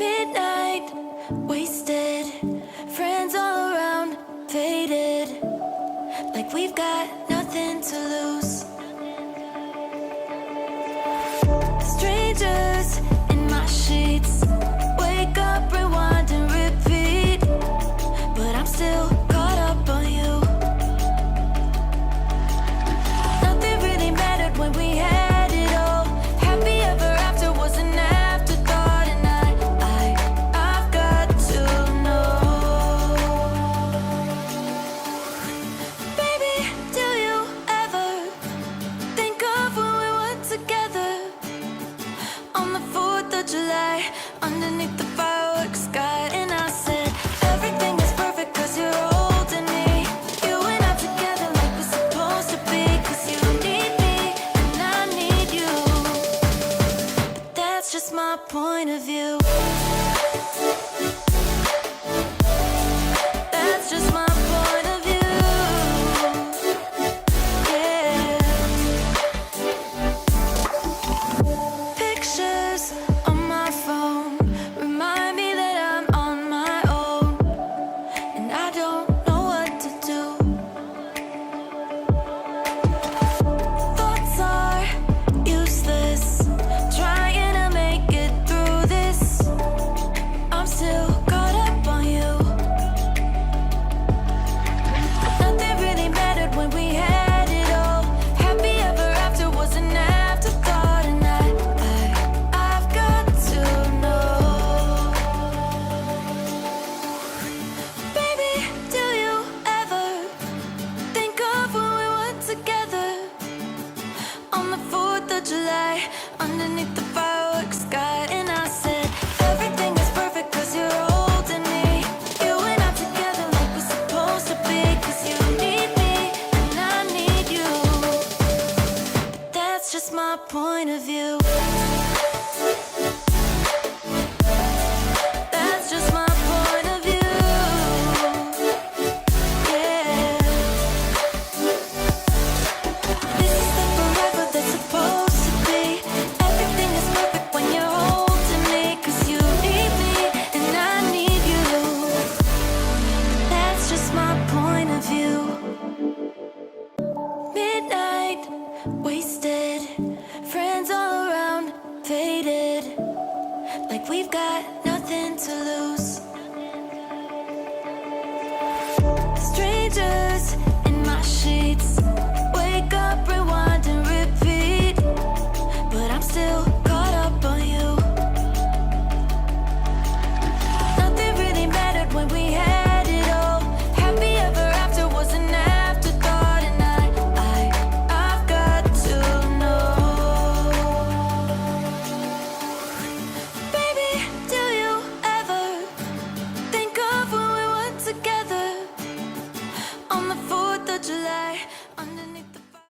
Midnight, wasted, friends all around, faded, like we've got nothing to lose. Strangers in my sheets, wake up, rewind and repeat, but I'm still caught up on you. Nothing really mattered when we had it all. Happy ever after was an afterthought, and I've got to know. Baby, do you ever think of when we were together on the 4th of July, underneath the fireworks sky? And I said, everything is perfect cause you're holding me. You and I together like we're supposed to be, cause you need me and I need you. But that's just my point of view. That's just my point of view. Yeah. Pictures on my phone remind me that I'm on my own, and I don't know what to do. Thoughts are useless, trying to make it through this. I'm still caught up on you. Nothing really mattered when we had it all. Happy ever after was an afterthought, and I've got to know. Baby, do you ever think of when we were together on the 4th of July, underneath the fireworks sky? And I said, everything is perfect cause you're holding me. You and I together like we're supposed to be, cause you need me and I need you. But that's just my point of view. That's just my point of view. Yeah. This is the forever that's supposed to be. Everything is perfect when you're holding me, cause you need me and I need you. But that's just my point of view. Midnight, wasted, friends all around, faded, like we've got nothing to lose.